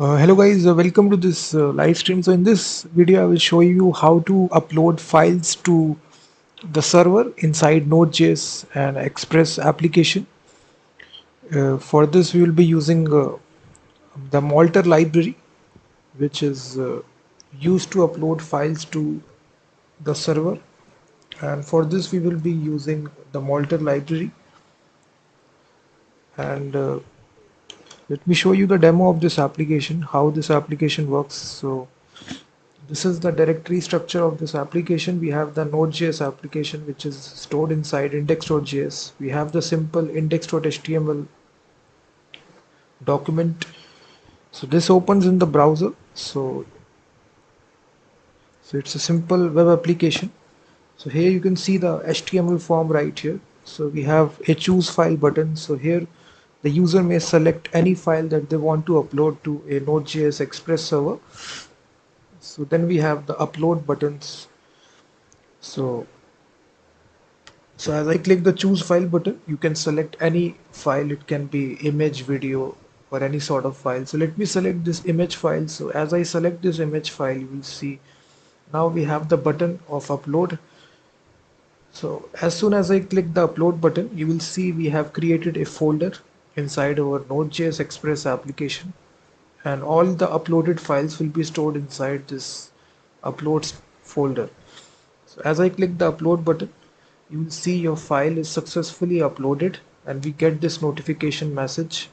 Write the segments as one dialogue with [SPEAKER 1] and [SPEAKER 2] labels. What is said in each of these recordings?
[SPEAKER 1] Hello guys, welcome to this live stream. So in this video I will show you how to upload files to the server inside Node.js and Express application. For this we will be using the Multer library, which is used to upload files to the server, and for this we will be using the Multer library. And let me show you the demo of this application, how this application works. So this is the directory structure of this application. We have the Node.js application, which is stored inside index.js. We have the simple index.html document. So this opens in the browser. So it's a simple web application. So here you can see the HTML form right here. So we have a choose file button. So here the user may select any file that they want to upload to a Node.js Express server. So then we have the upload buttons. So So as I click the choose file button, you can select any file. It can be image, video, or any sort of file. So let me select this image file. So as I select this image file, you will see now we have the button of upload. So as soon as I click the upload button, you will see we have created a folder inside our Node.js Express application, and all the uploaded files will be stored inside this uploads folder. So as I click the upload button, you will see your file is successfully uploaded, and we get this notification message.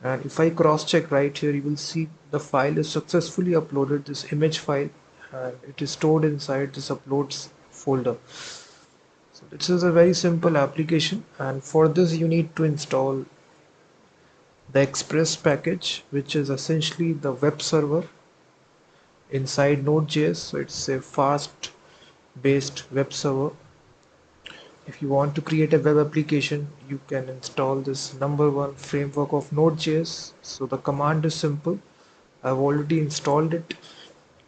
[SPEAKER 1] And if I cross check right here, you will see the file is successfully uploaded, this image file, and it is stored inside this uploads folder. So this is a very simple application, and for this you need to install the Express package, which is essentially the web server inside Node.js. So it's a fast based web server. If you want to create a web application, you can install this number one framework of Node.js. So the command is simple. I've already installed it.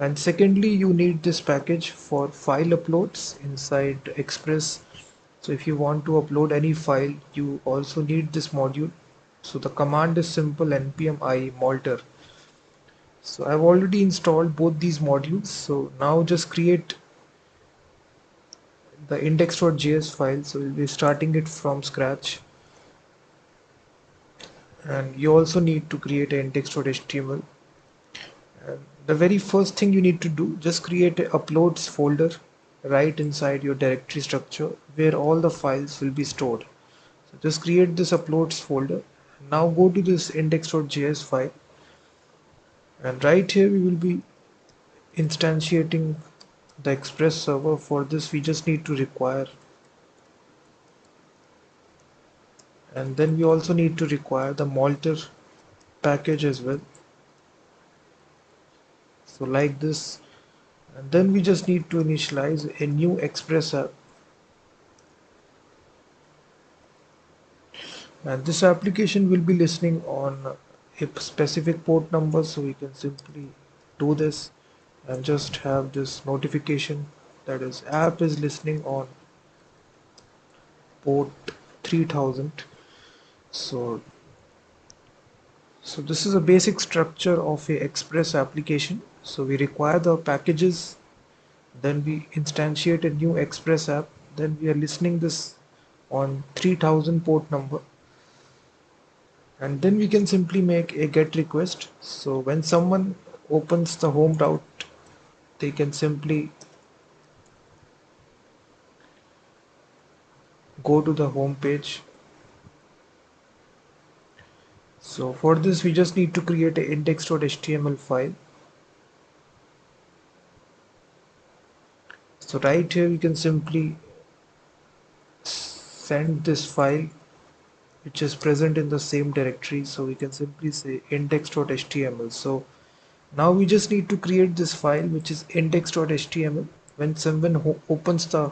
[SPEAKER 1] And secondly, you need this package for file uploads inside Express. So if you want to upload any file, you also need this module. So the command is simple, npm I multer. So I've already installed both these modules. So now just create the index.js file. So we'll be starting it from scratch. And you also need to create an index.html. And the very first thing you need to do, just create a uploads folder right inside your directory structure where all the files will be stored. So just create this uploads folder. Now go to this index.js file, and right here we will be instantiating the Express server. For this we just need to require, and then we also need to require the Multer package as well. So like this, and then we just need to initialize a new Express app, and this application will be listening on a specific port number. So we can simply do this and just have this notification that is app is listening on port 3000. So this is a basic structure of a Express application. So we require the packages, then we instantiate a new Express app, then we are listening this on 3000 port number, and then we can simply make a get request. So when someone opens the home route, they can simply go to the home page. So for this we just need to create an index.html file. So right here we can simply send this file which is present in the same directory. So we can simply say index.html. So now we just need to create this file which is index.html when someone opens the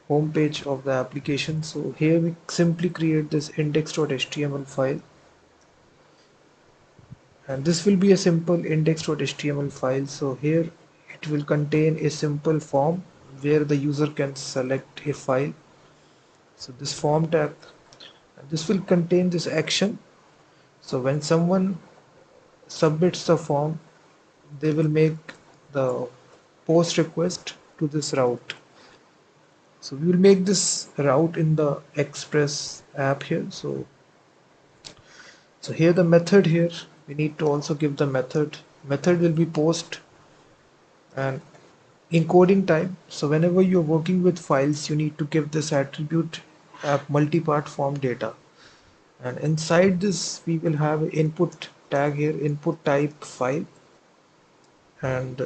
[SPEAKER 1] home page of the application. So here we simply create this index.html file, and this will be a simple index.html file. So here it will contain a simple form where the user can select a file. So this form tag, and this will contain this action. So when someone submits the form, they will make the post request to this route. So we will make this route in the Express app here. So here the method here, we need to also give the method. Method will be post and encoding time. So whenever you're working with files, you need to give this attribute app multipart form data. And inside this, we will have an input tag here, input type file. And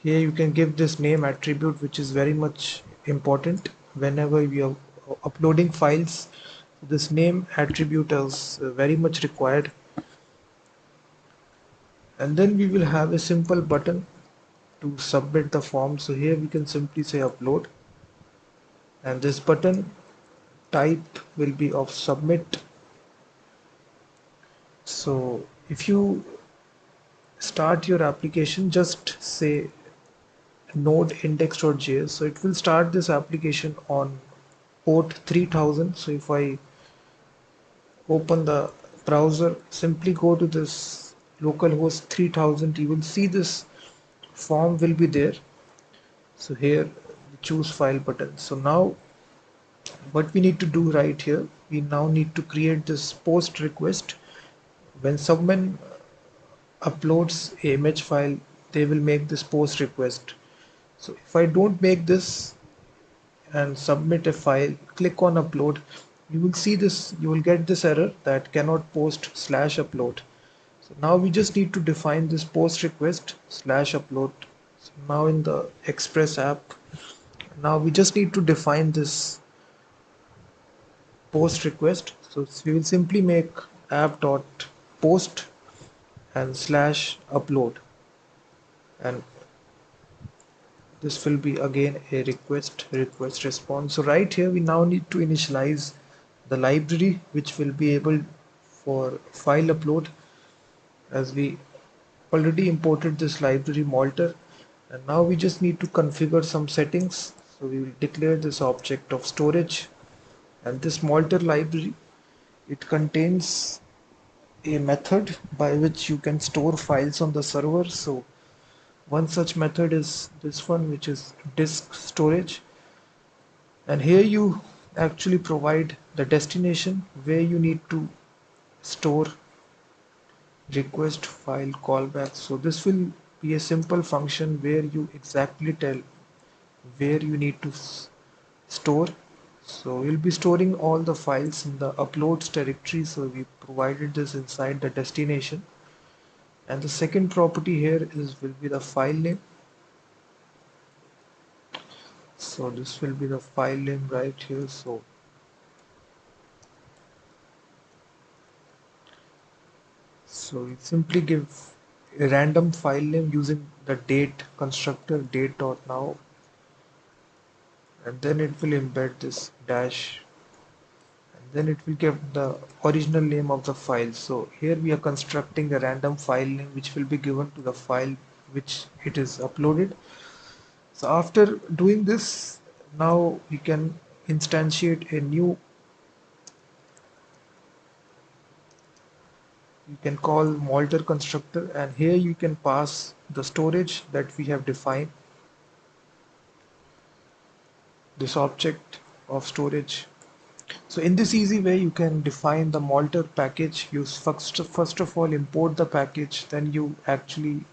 [SPEAKER 1] here you can give this name attribute, which is very much important whenever we are uploading files. This name attribute is very much required. And then we will have a simple button to submit the form. So here we can simply say upload, and this button type will be of submit. So if you start your application, just say node index.js, so it will start this application on port 3000. So if I open the browser, simply go to this localhost 3000, you will see this form will be there. So here the choose file button. So now what we need to do right here, we now need to create this post request. When someone uploads a image file, they will make this post request. So if I don't make this and submit a file, click on upload, you will see this, you will get this error that cannot post slash upload. So now we just need to define this post request slash upload. So now in the Express app, now we just need to define this post request. So we will simply make app.post and slash upload, and this will be again a request response. So right here we now need to initialize the library which will be able for file upload, as we already imported this library Multer, and now we just need to configure some settings. So we will declare this object of storage, and this Multer library, it contains a method by which you can store files on the server. So one such method is this one, which is disk storage, and here you actually provide the destination where you need to store request file callback. So this will be a simple function where you exactly tell where you need to store. So we'll be storing all the files in the uploads directory. So we provided this inside the destination. And the second property here is will be the file name. So this will be the file name right here. So we simply give a random file name using the date constructor date.now, and then it will embed this dash, and then it will give the original name of the file. So here we are constructing a random file name which will be given to the file which it is uploaded. So after doing this, now we can instantiate a new, you can call Multer constructor, and here you can pass the storage that we have defined, this object of storage. So in this easy way, you can define the Multer package. You first of all import the package, then you actually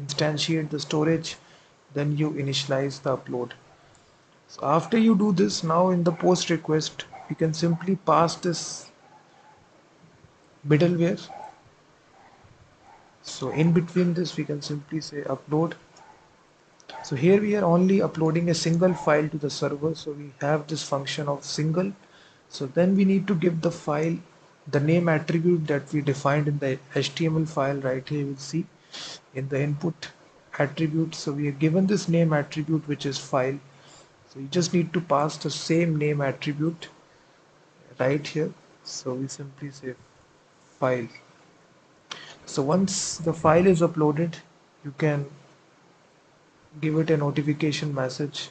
[SPEAKER 1] instantiate the storage, then you initialize the upload. So after you do this, now in the post request, you can simply pass this middleware. So in between this, we can simply say upload. So here we are only uploading a single file to the server. So we have this function of single. So then we need to give the file the name attribute that we defined in the HTML file. Right here you will see in the input attribute. So we are given this name attribute, which is file. So you just need to pass the same name attribute right here. So we simply say file. So once the file is uploaded, you can give it a notification message.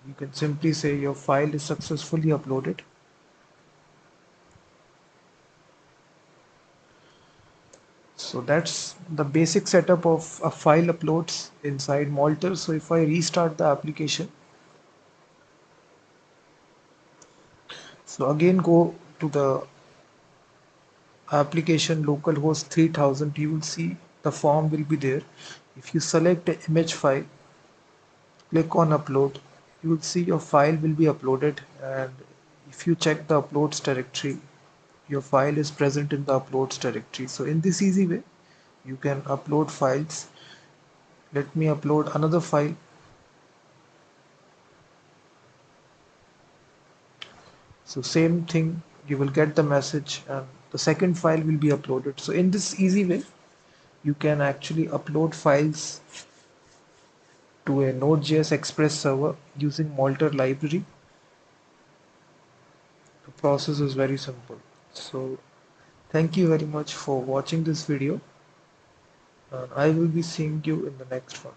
[SPEAKER 1] You can simply say your file is successfully uploaded. So that's the basic setup of a file uploads inside Multer. So if I restart the application, so again go to the application localhost 3000, you will see the form will be there. If you select the image file, click on upload, you will see your file will be uploaded, and if you check the uploads directory, your file is present in the uploads directory. So in this easy way you can upload files. Let me upload another file. So same thing, you will get the message and the second file will be uploaded. So in this easy way you can actually upload files to a Node.js Express server using Multer library. The process is very simple. So thank you very much for watching this video. I will be seeing you in the next one.